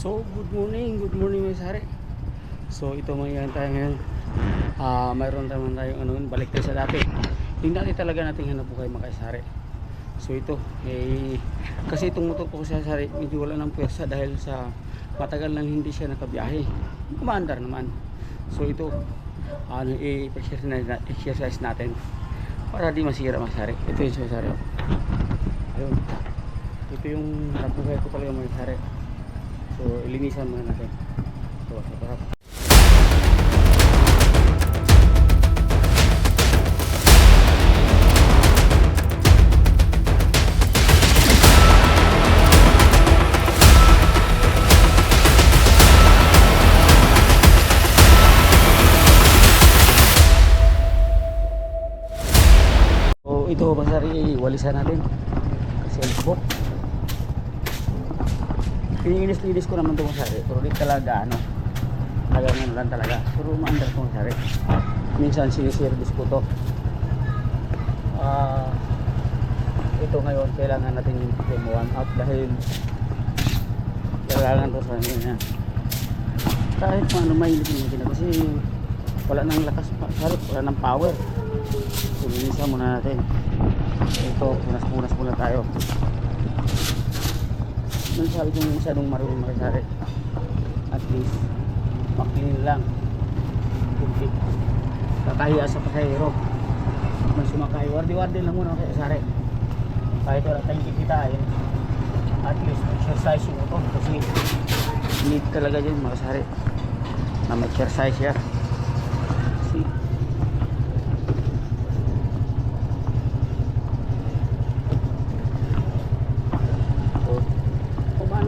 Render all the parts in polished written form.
So, good morning mga sari. So, ito mga tayo ngayon. Mayroon naman tayong balik tayo sa dati. Tingnan natin talaga natin hanap po kayo mga sari. So, ito, kasi itong motor ko sa sari, medyo wala ng pwersa dahil sa matagal nang hindi siya nakabiyahe. Umaandar naman. So, ito, i-exercise natin para di masira mga sari. Ito yung sa sari. Ayun. Ito yung nabuhay ko talaga mga sari. So, ilinisan muna natin. So, sa parap. So, ito basari, walisan natin. Kasi albok. Pininis-linis ko naman ito masari, pero di talaga talagang lang talaga, pero umaandar ko masari. Minsan siniservice ko to. Ito ngayon kailangan natin yung one up dahil kailangan to sa niya. Kahit paano mahilig yung makina kasi wala nang lakas masari, wala nang power. So linisan muna natin. Ito, punas-punas muna tayo. Nung sabi kong masyadong marunong makisari, at least makinin lang kunti, kakahiya sa pasahero man sumakay, wardi-wardi lang muna makisari kahit wala tayong kikitain, at least exercise yung ito kasi need talaga dyan makisari na mag-exercise siya kasi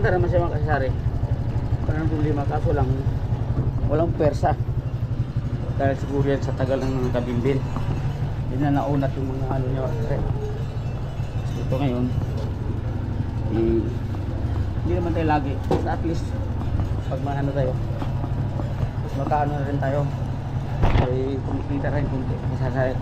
naman siya makasari. Parang problema kaso lang walang pwersa dahil siguro yan sa tagal ng kabimbil hindi na naunat yung mga niya kasi so, ito ngayon hindi naman tayo lagi so, at least pag tayo mas makaano na rin tayo ay kumikita rin kunti masasari.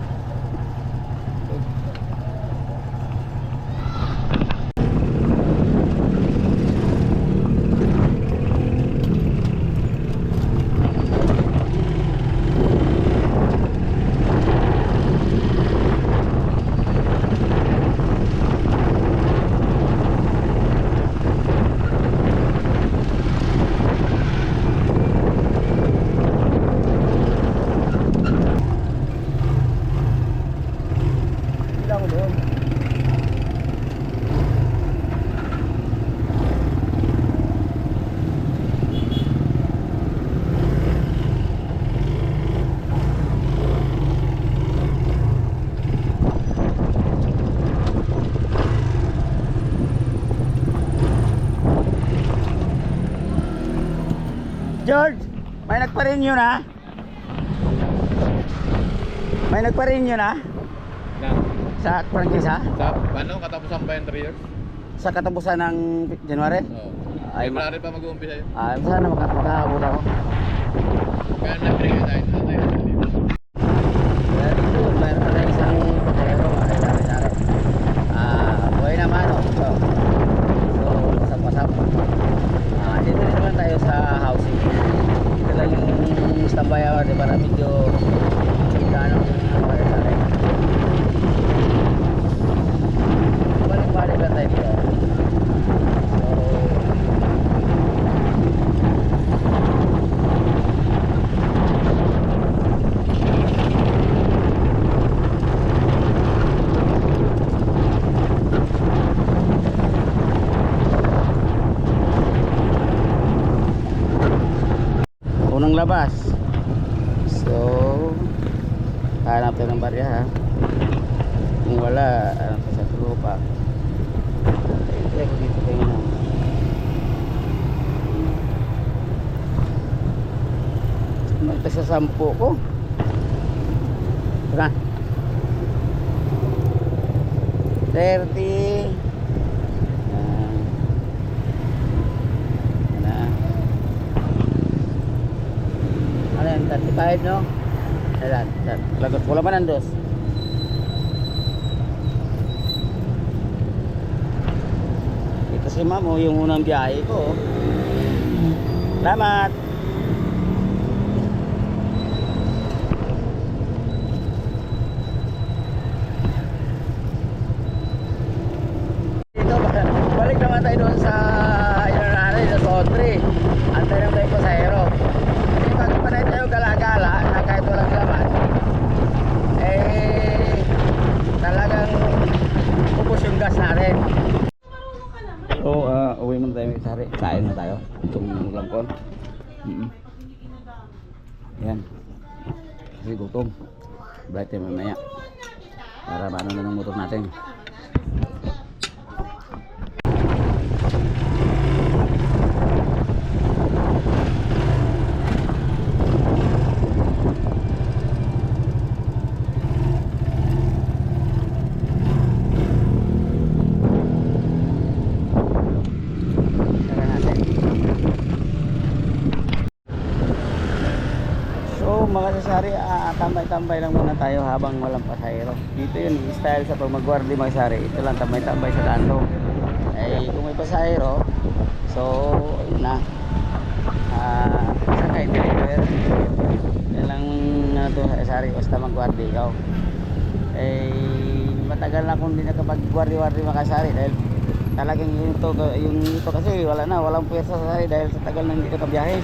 George, may nagpa-renew na? May nagpa-renew na? Sa prangkisa? Sa ano, katapusan pa yung 3 years? Sa katapusan ng January? Oo. Ay, February pa mag-uumpisa yun. sana makahabot ako. Kaya na-bring tayo na tayo. Kaya dito, mayroon na isang pasahero. Buhay naman, so pasap-pasap. Dito naman tayo sa housing. Ito lang yung standby hour, di ba na medyo gano'ng makasari. Balik-balik lang tayo dito. Unang labas. So hanap tayo ng barya ha. Kung wala, hanap tayo sa lupa. Try ko dito tayo na. Magta sa 10 ko. Tara 30. Ano yan, 35 no? Ayan, lagot wala pa ng dos. Ito si ma'am, yung unang biyahe ko. Salamat. Dito, balik naman tayo doon sa Inananay, sa Sotri. Antay naman tayo pasahero. Hindi magpanay tayo gala-gala na kahit walang laman. Eh, talagang ubos yung gas natin. So, uwi muna tayo may sari. Kain na tayo. Itong langkon. Yan. Kasi gutom. Balik tayo mamaya. Para paano na ng motor natin. Mga sasari, tambay-tambay lang muna tayo habang walang pasahero. Dito yun, style sa pag magwardi mga sasari. Ito lang, tambay-tambay sa kanto. Eh, kung may pasahero, so, yun na. Sakay driver. Yan lang na ito sa sasari, basta magwardi ikaw. Eh, matagal na kung hindi nakapag-wardi-wardi mga sasari dahil talagang yung ito kasi wala na, walang pwersa sa sasari dahil sa tagal na hindi ka kabiyahe.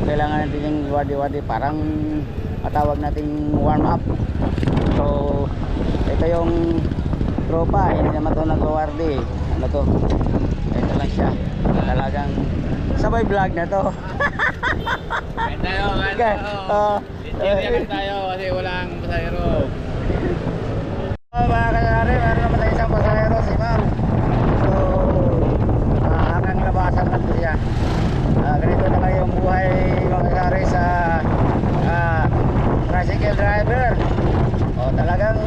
Kailangan natin yung wadi-wadi, parang matawag nating warm up. So ito yung tropa, hindi naman ito nagwawardi. Ano to, ito lang siya, talagang sabay vlog na to. Kain tayo, kain tayo. Linya tayo kasi walang pasahero. Mga kasari, meron naman tayo isang pasahero, si ma'am. So hanggang labasan lang po siya. Ganito na lang yung buhay mga kasari sa tricycle driver. O talagang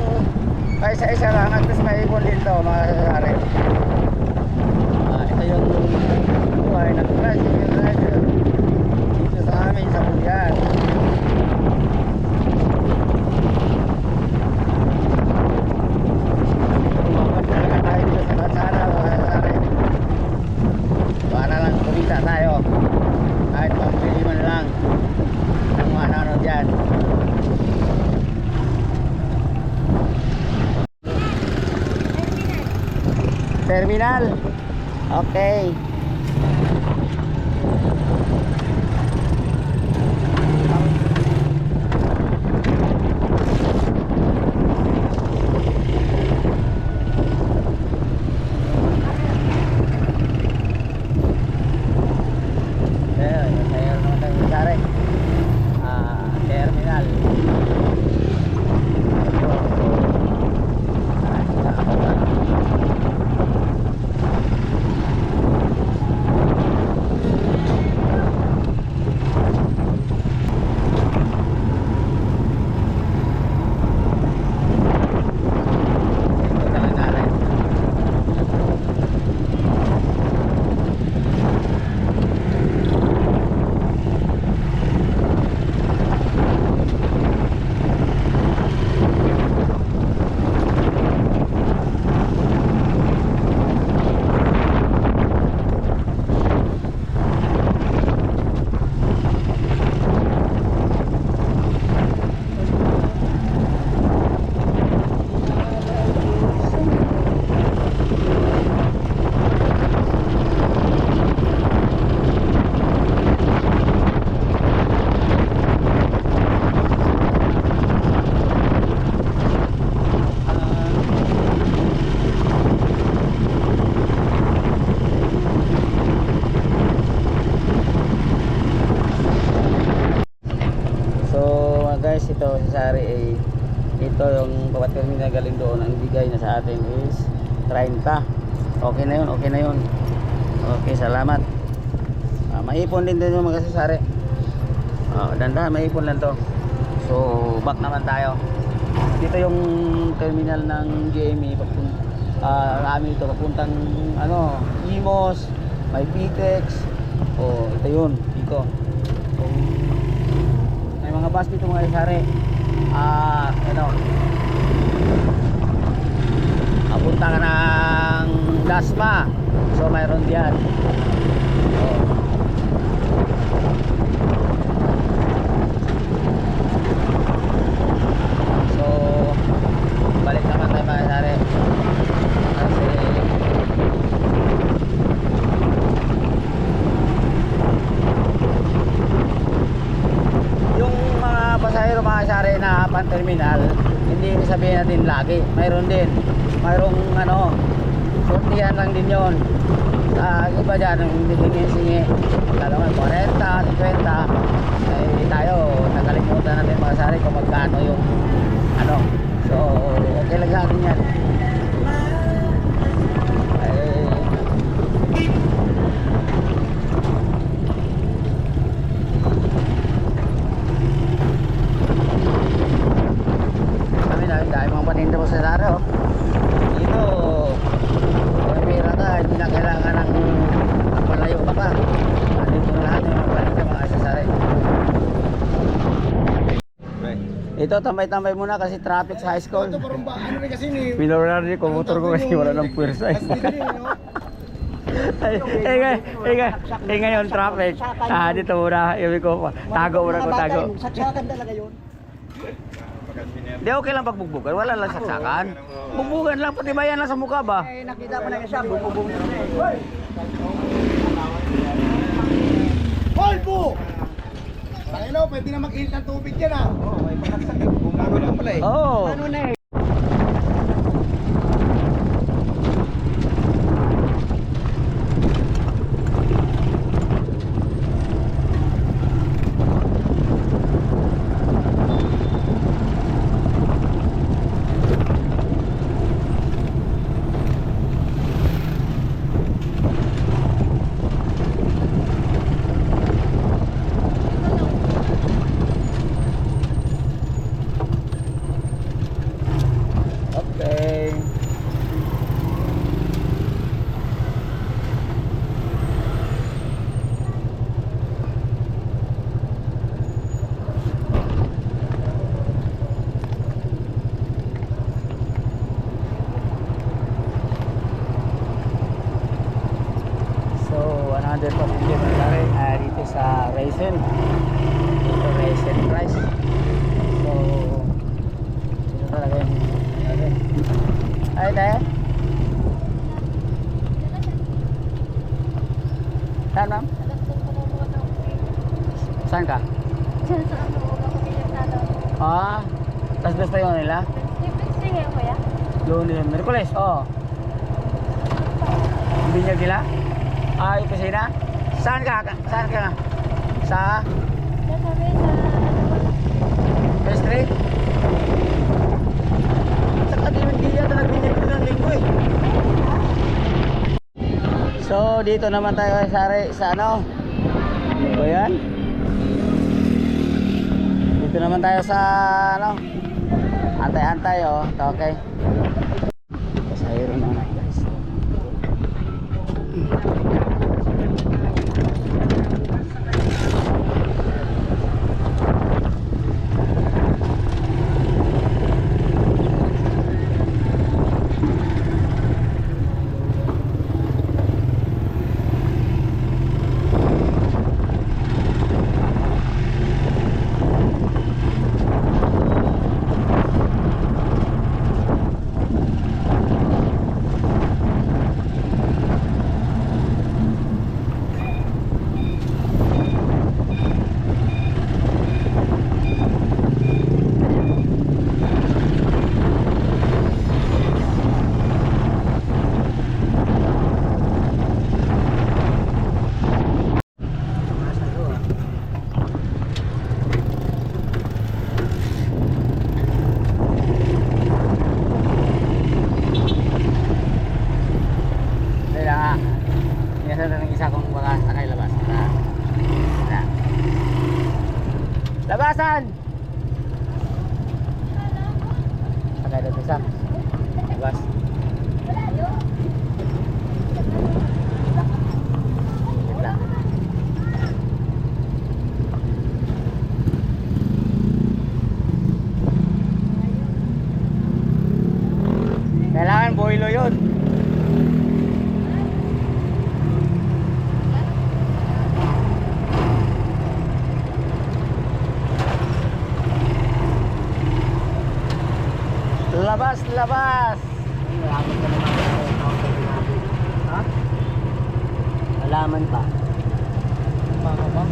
kaisa-isa lang at least may ipon din to mga kasari. Ito yung buhay ng tricycle driver dito sa amin sa Bulian. Tumawag talaga tayo dito sa kalsada mga kasari para lang kumita tayo kahit pambili man lang ng mga ano dyan. Terminal. Okay. Terminal. Guys, ito si Sari ay ito yung bawat terminal galing doon, ang bigay na sa atin is 30. Okay na yun, okay na yun. Okay, salamat. Maipon din yung mga Sari. Dandahan, maipon lang to. So back naman tayo. Dito yung terminal ng GME namin ito papuntang ano, Imos, may Pitex. Ito yun, dito. Mga bus dito mga Sari, ano, punta ka ng Dasma, so mayroon diyan. Japan Terminal, hindi sabihin natin lagi. Mayroon din. Mayroong ano, sortihan lang din yon. Iba dyan, hindi singi. Lalo nga, 40, 50. Eh, tayo, nakalimutan natin mga sari kung magkano yung ano. So, okay lang sa atin yan. Dahil mga paninda mo sa sari, oh. Dito, kung pira ka, hindi na kailangan ng malayo ka pa. Dito na lahat yung mga paninda mga asasari. Ito, tambay-tambay muna kasi traffic sa high school. Ito parang ba, ano rin kasi ni... Pinuran rin yung motor ko kasi wala ng pwersa. Ngayon traffic. Dito muna, ibig ko, tago muna ko, tago. Saksakan talaga yun. Di okay lang pagbugbugan, wala lang saksakan. Bugbugan lang, pati bayan lang sa mukha ba? Eh, nakita mo na siya, bumubong na eh. Polvo! Tayo, pwede na mag-init ng tubig yan ah. Oo, may pagkaksak. Bumubong lang pala eh. Oo. Ano na eh? Okay. So, 100 po hindi mangyari dito sa Raisin. Dito Raisin price. So, dito talaga yung ay, tayo? Saan, ma'am? Saan ka? Tas gusto yun nila? Lunes, Merkules, oo. Hindi niya gila? Yung kusina? Saan ka? Saan ka? Sa? Street? So dito naman tayo sa ano? Ano ba yan? Dito naman tayo sa ano? Antay-antay oh. Okay. Pasahero na guys. Labasan! Sakay doon isa. Labas. Wait lang. Kailangan boilo yun. Labas, labas. Ha? Alaman pa. Baka ba?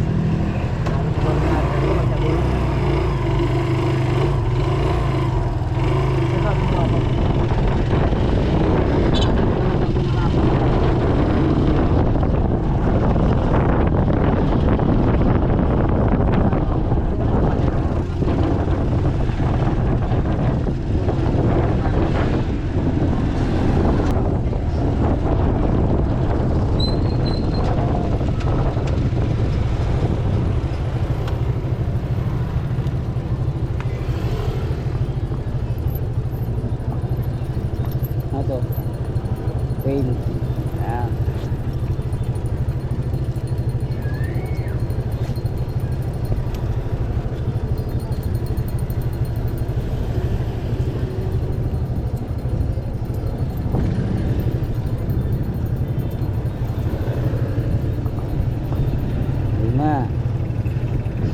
na.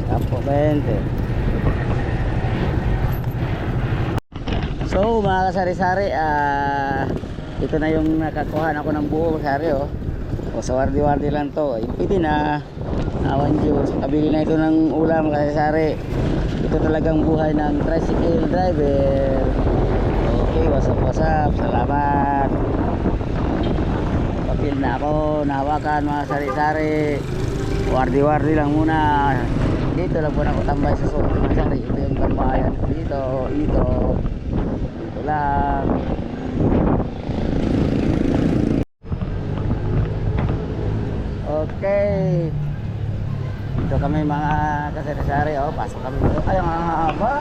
Sapo 20. So mga kasari-sari, ito na yung nakakuha ako ng buo sari oh. O sa wardi-wardi lang to. Pwede na. Awan Diyos. Kabili na ito ng ulam kasari-sari. Ito talagang buhay ng tricycle driver. Okay, what's up. Salamat. Papil na ako. Nahawakan mga sari-sari. Wardi-wardi lang muna. Dito lang po na ako tambay sa suot mga sari. Ito yung tambayan. Dito lang. Okay. Ito kami mga kasari-sari. Oh, pasok kami dito. Ay, ang haba.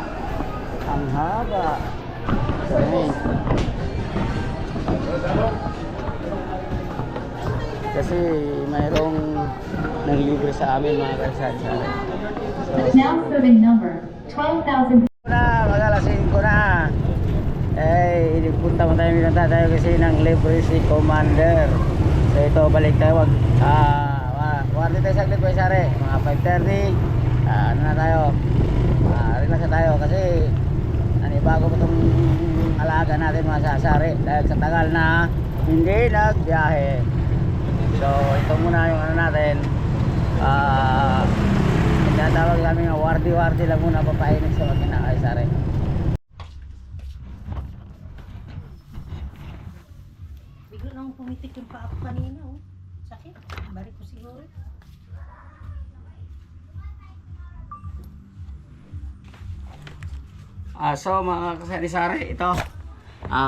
Ang haba. Okay. Kasi mayroong nanglibre sa amin mga kasari-sari. Now serving number 12,000. Na, mag-alasing ko na. Eh, punta mo tayo minunta tayo kasi ng libre si Commander. So ito, balik tayo. Wardi tayo saglit po sari. Mga 5:30. Ano na tayo? Relax na tayo kasi bago pa itong alaga natin mga sasari. Dahil sa tagal na hindi nagbiyahe. So ito muna yung ano natin. Tinatawag kami nga wardi-wardi lang muna papainit sa makina ay sari. Bigla nang pumitik yung paa ko kanina, oh. Sakit. Bari ko siguro. So mga kasari-sari, ito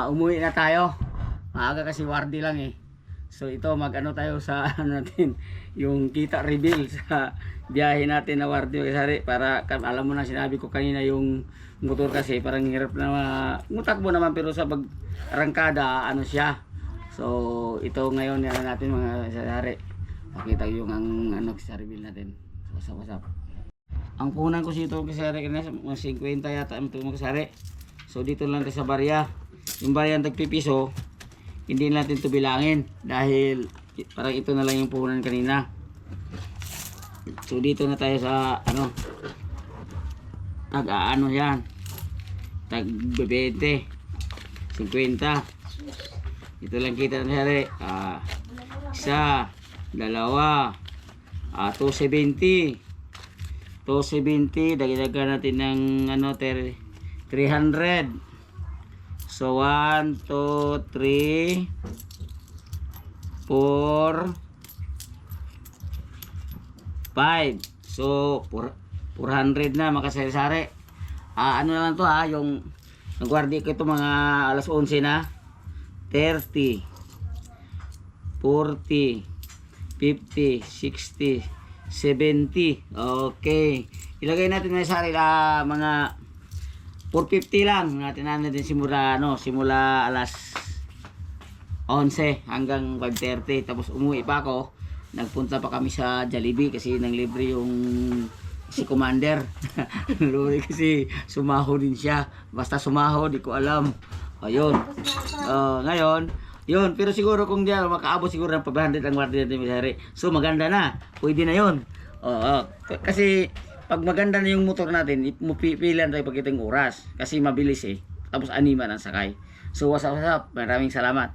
umuwi na tayo. Maaga kasi wardi lang eh. So ito mag-ano tayo sa ano natin, yung kita reveal sa biyahe natin na wardi kasari. Para alam mo na sinabi ko kanina yung motor kasi parang hirap na mutakbo naman pero sa pag-arangkada ano siya. So ito ngayon yan natin mga kasari. Pakita yung ano sa reveal natin. So what's up. Ang punan ko sito kasari kanina mga 50 yata ang mga kasari. So dito lang tayo sa barya. Yung barya ang tagpipiso, hindi natin ito bilangin dahil parang ito na lang yung puhunan kanina. So dito na tayo sa ano, tag-ano yan, tag 20, 50. Ito lang kita na sari. Isa, dalawa, 270, dagdagan natin ng ano 300. So 1, 2, 3, 4, 5. So 400 na makasari-sari. Ano na lang to yung nagwardi ko ito mga alas 11 na. 30, 40, 50, 60, 70. Okay. Ilagay natin na sari mga 450 lang natin simula alas 11 hanggang 5:30 tapos umuwi pa ako, nagpunta pa kami sa Jollibee kasi nang libre yung si Commander. Luri kasi sumaho din siya, basta sumaho di ko alam. Ayun. Ngayon yun, pero siguro kung diyan makaabot siguro ng 500 ang wardi natin misari. So maganda na, pwede na yun. Kasi pag maganda na yung motor natin, pipilan tayo pagkita yung oras. Kasi mabilis eh. Tapos anima ng sakay. So what's up, maraming salamat.